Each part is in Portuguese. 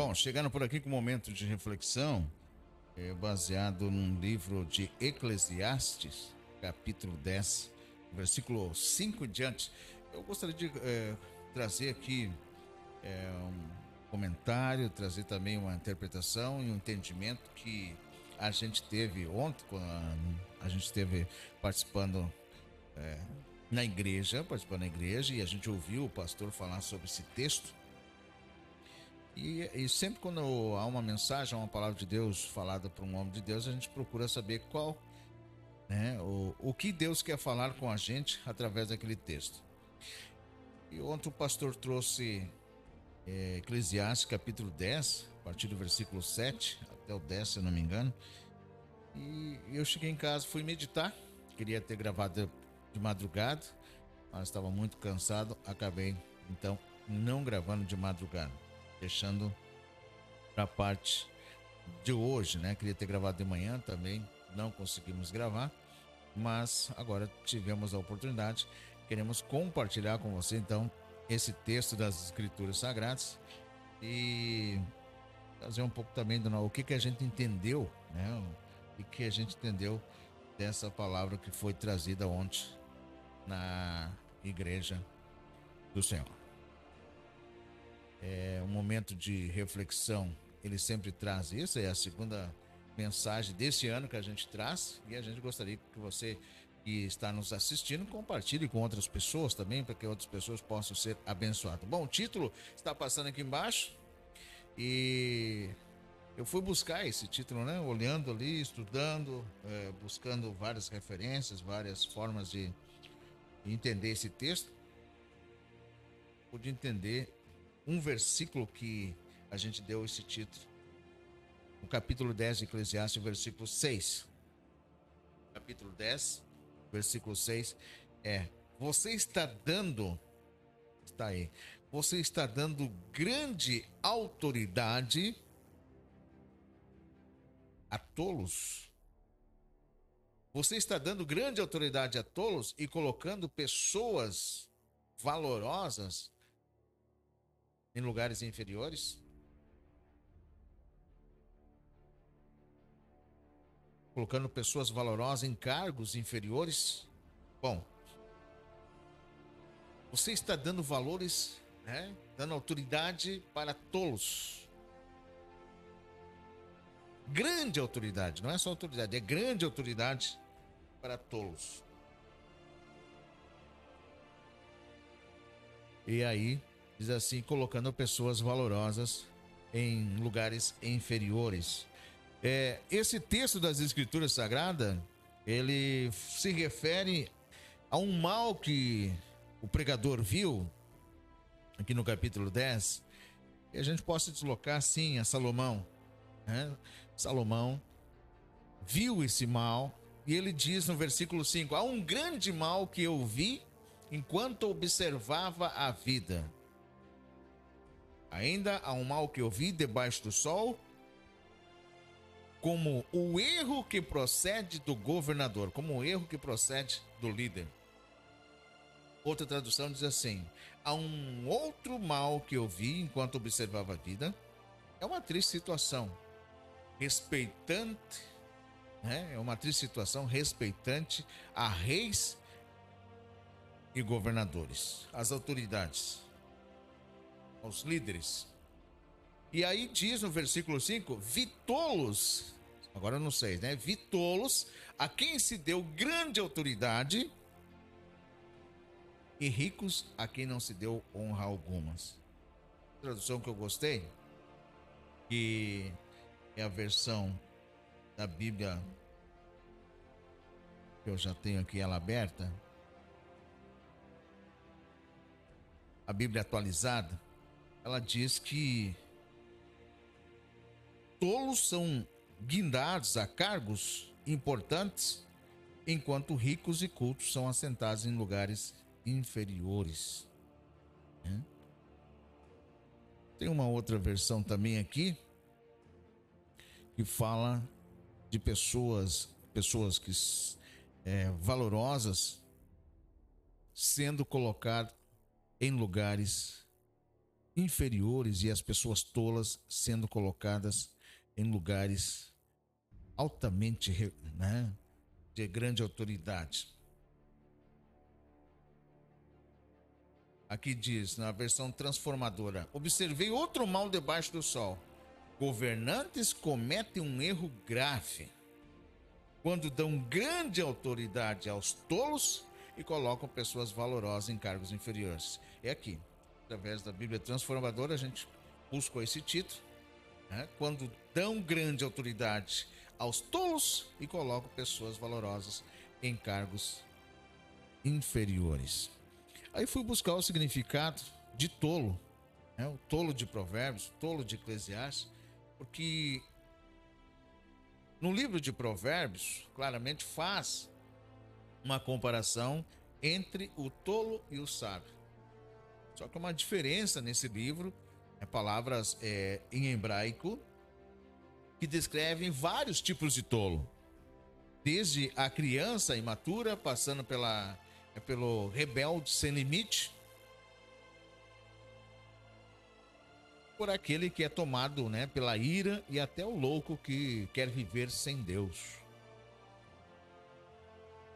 Bom, chegando por aqui com um momento de reflexão, baseado num livro de Eclesiastes, capítulo 10, versículo 5 em diante. Eu gostaria de trazer aqui um comentário, trazer também uma interpretação e um entendimento que a gente teve ontem, quando a gente esteve participando participando na igreja, e a gente ouviu o pastor falar sobre esse texto. E sempre quando há uma mensagem, uma palavra de Deus falada por um homem de Deus, a gente procura saber qual, né, o que Deus quer falar com a gente através daquele texto. E ontem o pastor trouxe Eclesiastes capítulo 10, a partir do versículo 7 até o 10, se eu não me engano. E eu cheguei em casa, fui meditar, queria ter gravado de madrugada, mas estava muito cansado, acabei então não gravando de madrugada, deixando para a parte de hoje, né? Queria ter gravado de manhã também, não conseguimos gravar, mas agora tivemos a oportunidade. Queremos compartilhar com você então esse texto das Escrituras Sagradas e trazer um pouco também do o que a gente entendeu, né? O que a gente entendeu dessa palavra que foi trazida ontem na igreja do Senhor. É um momento de reflexão, ele sempre traz isso, é a segunda mensagem desse ano que a gente traz, e a gente gostaria que você que está nos assistindo compartilhe com outras pessoas também, para que outras pessoas possam ser abençoadas. Bom, o título está passando aqui embaixo e eu fui buscar esse título, né? Olhando ali, estudando, buscando várias referências, várias formas de entender esse texto. Pude entender um versículo que a gente deu esse título. No capítulo 10 de Eclesiastes, versículo 6. Capítulo 10, versículo 6 você está dando grande autoridade a tolos. Você está dando grande autoridade a tolos e colocando pessoas valorosas em lugares inferiores? Colocando pessoas valorosas em cargos inferiores? Bom, você está dando valores, né? Dando autoridade para tolos. Grande autoridade, não é só autoridade, é grande autoridade para tolos. E aí, diz assim, colocando pessoas valorosas em lugares inferiores. Esse texto das Escrituras Sagradas, ele se refere a um mal que o pregador viu, aqui no capítulo 10, e a gente possa deslocar sim a Salomão, né? Salomão viu esse mal e ele diz no versículo 5: há um grande mal que eu vi enquanto observava a vida. Ainda há um mal que eu vi debaixo do sol, como o erro que procede do governador, como o erro que procede do líder. Outra tradução diz assim: há um outro mal que eu vi enquanto observava a vida. É uma triste situação, respeitante, né? É uma triste situação respeitante a reis e governadores, às autoridades, aos líderes. E aí diz no versículo 5: vi tolos, agora no 6, né? Vi tolos a quem se deu grande autoridade e ricos a quem não se deu honra algumas. Tradução que eu gostei, que é a versão da Bíblia que eu já tenho aqui ela aberta, a Bíblia atualizada. Ela diz que tolos são guindados a cargos importantes, enquanto ricos e cultos são assentados em lugares inferiores. Tem uma outra versão também aqui que fala de pessoas que valorosas sendo colocadas em lugares inferiores e as pessoas tolas sendo colocadas em lugares altamente, né, de grande autoridade. Aqui diz, na versão transformadora: observei outro mal debaixo do sol. Governantes cometem um erro grave quando dão grande autoridade aos tolos e colocam pessoas valorosas em cargos inferiores. É aqui, através da Bíblia Transformadora, a gente buscou esse título, né? Quando dão grande autoridade aos tolos e colocam pessoas valorosas em cargos inferiores. Aí fui buscar o significado de tolo, né? O tolo de Provérbios, o tolo de Eclesiastes, porque no livro de Provérbios claramente faz uma comparação entre o tolo e o sábio. Só que uma diferença nesse livro é palavras em hebraico que descrevem vários tipos de tolo, desde a criança imatura, passando pelo rebelde sem limite, por aquele que é tomado, né, pela ira, e até o louco que quer viver sem Deus.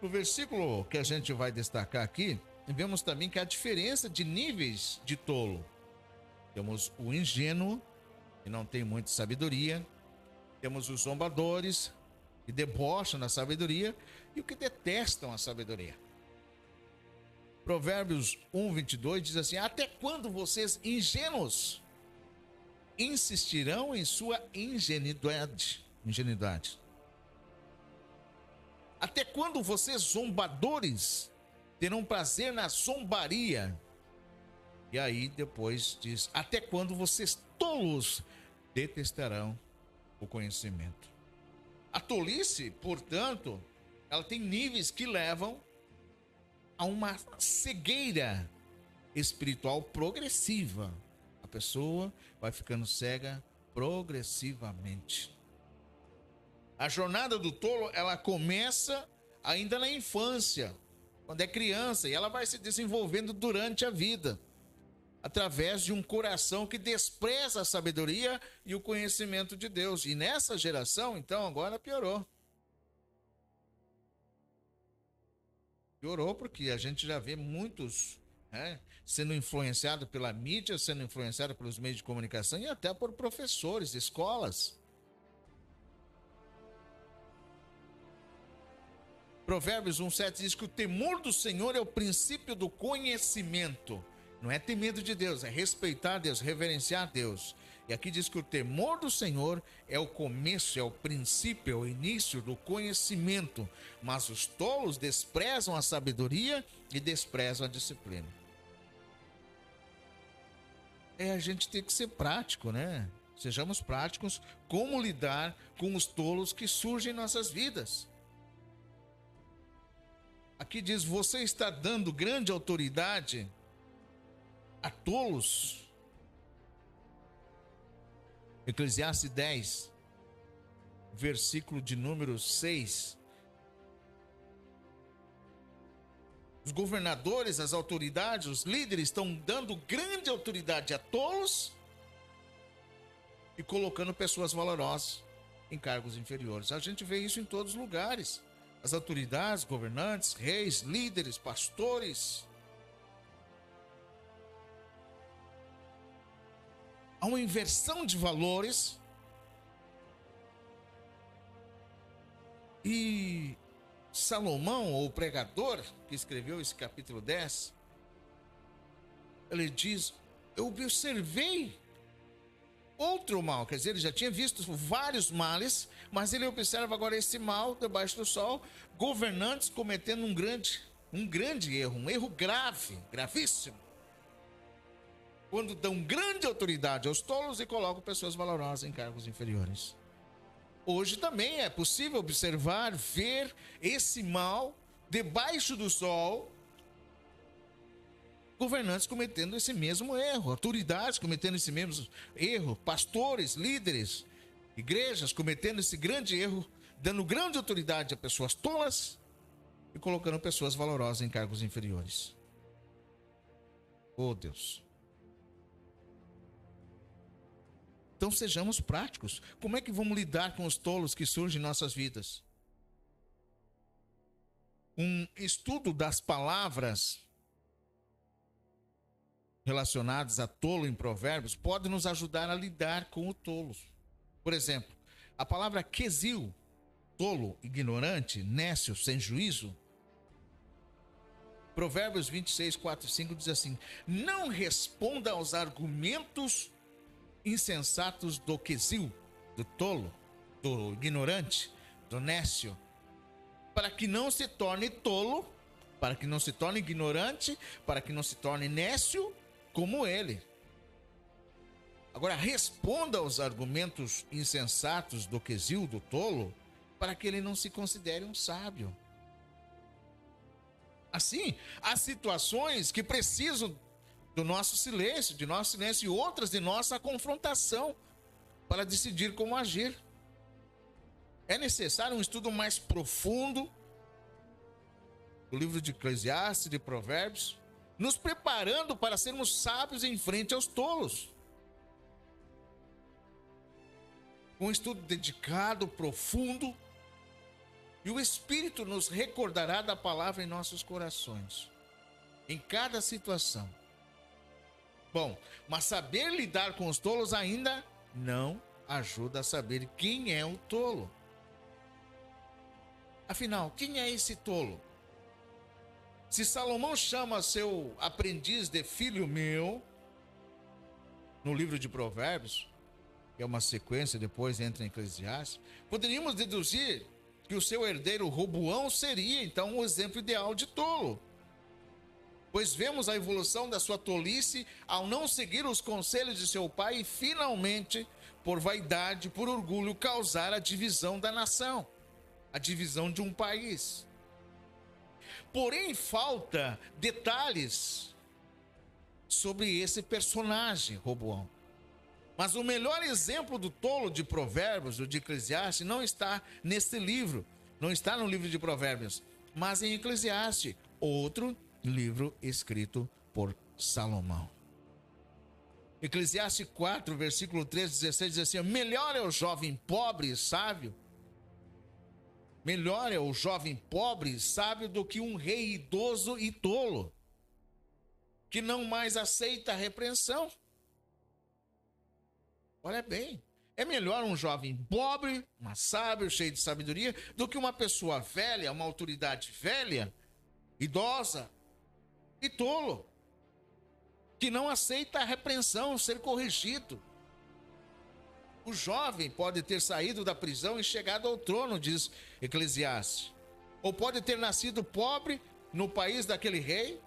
No versículo que a gente vai destacar aqui, vemos também que há diferença de níveis de tolo. Temos o ingênuo, que não tem muita sabedoria. Temos os zombadores, que debocham da sabedoria, e os que detestam a sabedoria. Provérbios 1:22 diz assim: até quando vocês ingênuos insistirão em sua ingenuidade? Até quando vocês zombadores terão prazer na zombaria? E aí depois diz: até quando vocês tolos detestarão o conhecimento? A tolice, portanto, ela tem níveis que levam a uma cegueira espiritual progressiva. A pessoa vai ficando cega progressivamente. A jornada do tolo, ela começa ainda na infância, quando é criança, e ela vai se desenvolvendo durante a vida, através de um coração que despreza a sabedoria e o conhecimento de Deus. E nessa geração, então, agora piorou. Piorou porque a gente já vê muitos, né, sendo influenciados pela mídia, sendo influenciados pelos meios de comunicação e até por professores, escolas. Provérbios 1:7 diz que o temor do Senhor é o princípio do conhecimento. Não é ter medo de Deus, é respeitar Deus, reverenciar Deus. E aqui diz que o temor do Senhor é o começo, é o princípio, é o início do conhecimento. Mas os tolos desprezam a sabedoria e desprezam a disciplina. A gente tem que ser prático, né? Sejamos práticos como lidar com os tolos que surgem em nossas vidas. Aqui diz: você está dando grande autoridade a tolos. Eclesiastes 10, versículo de número 6. Os governadores, as autoridades, os líderes estão dando grande autoridade a tolos e colocando pessoas valorosas em cargos inferiores. A gente vê isso em todos os lugares. As autoridades, governantes, reis, líderes, pastores. Há uma inversão de valores e Salomão, o pregador que escreveu esse capítulo 10, ele diz: eu observei outro mal. Quer dizer, ele já tinha visto vários males, mas ele observa agora esse mal debaixo do sol, governantes cometendo um grande erro, um erro grave, gravíssimo, quando dão grande autoridade aos tolos e colocam pessoas valorosas em cargos inferiores. Hoje também é possível observar, ver esse mal debaixo do sol, governantes cometendo esse mesmo erro, autoridades cometendo esse mesmo erro, pastores, líderes, igrejas cometendo esse grande erro, dando grande autoridade a pessoas tolas e colocando pessoas valorosas em cargos inferiores. Oh, Deus! Então sejamos práticos. Como é que vamos lidar com os tolos que surgem em nossas vidas? Um estudo das palavras relacionadas a tolo em Provérbios pode nos ajudar a lidar com o tolo. Por exemplo, a palavra quesil, tolo, ignorante, nécio, sem juízo. Provérbios 26, 4 e 5 diz assim: não responda aos argumentos insensatos do quesil, do tolo, do ignorante, do nécio, para que não se torne tolo, para que não se torne ignorante, para que não se torne nécio como ele. Agora, responda aos argumentos insensatos do quesil, do tolo, para que ele não se considere um sábio. Assim, há situações que precisam do nosso silêncio, e outras de nossa confrontação para decidir como agir. É necessário um estudo mais profundo do livro de Eclesiastes, de Provérbios, nos preparando para sermos sábios em frente aos tolos. Um estudo dedicado, profundo, e o Espírito nos recordará da palavra em nossos corações, em cada situação. Bom, mas saber lidar com os tolos ainda não ajuda a saber quem é o tolo. Afinal, quem é esse tolo? Se Salomão chama seu aprendiz de filho meu, no livro de Provérbios, que é uma sequência, depois entra em Eclesiastes, poderíamos deduzir que o seu herdeiro Roboão seria, então, o exemplo ideal de tolo. Pois vemos a evolução da sua tolice ao não seguir os conselhos de seu pai e, finalmente, por vaidade, por orgulho, causar a divisão da nação, a divisão de um país. Porém, falta detalhes sobre esse personagem, Roboão. Mas o melhor exemplo do tolo de Provérbios, ou de Eclesiastes, não está nesse livro, não está no livro de Provérbios, mas em Eclesiastes, outro livro escrito por Salomão. Eclesiastes 4, versículo 13, 16 diz assim: melhor é o jovem pobre e sábio, melhor é o jovem pobre e sábio do que um rei idoso e tolo, que não mais aceita a repreensão. Olha bem, é melhor um jovem pobre, mas sábio, cheio de sabedoria, do que uma pessoa velha, uma autoridade velha, idosa e tolo, que não aceita a repreensão, ser corrigido. O jovem pode ter saído da prisão e chegado ao trono, diz Eclesiastes. Ou pode ter nascido pobre no país daquele rei,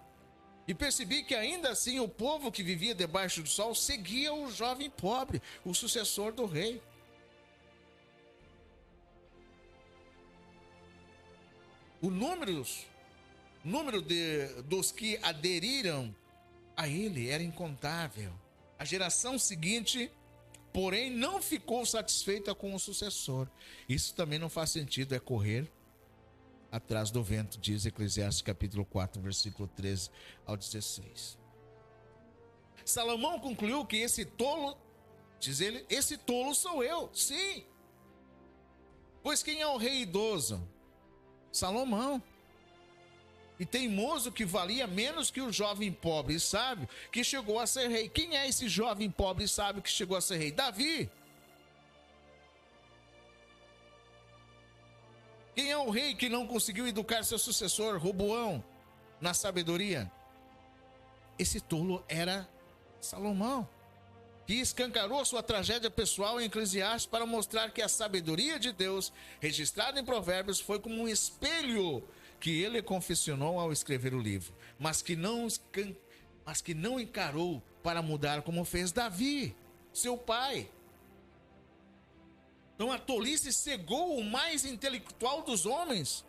e percebi que ainda assim o povo que vivia debaixo do sol seguia o jovem pobre, o sucessor do rei. O número dos que aderiram a ele era incontável. A geração seguinte, porém, não ficou satisfeita com o sucessor. Isso também não faz sentido, é correr atrás do vento, diz Eclesiastes capítulo 4, versículo 13 ao 16. Salomão concluiu que esse tolo, diz ele, esse tolo sou eu, sim. Pois quem é o rei idoso? Salomão. E teimoso que valia menos que o jovem pobre e sábio que chegou a ser rei. Quem é esse jovem pobre e sábio que chegou a ser rei? Davi. Quem é o rei que não conseguiu educar seu sucessor, Roboão, na sabedoria? Esse tolo era Salomão, que escancarou sua tragédia pessoal em Eclesiastes para mostrar que a sabedoria de Deus, registrada em Provérbios, foi como um espelho que ele confessionou ao escrever o livro, mas que não encarou para mudar, como fez Davi, seu pai. Então a tolice cegou o mais intelectual dos homens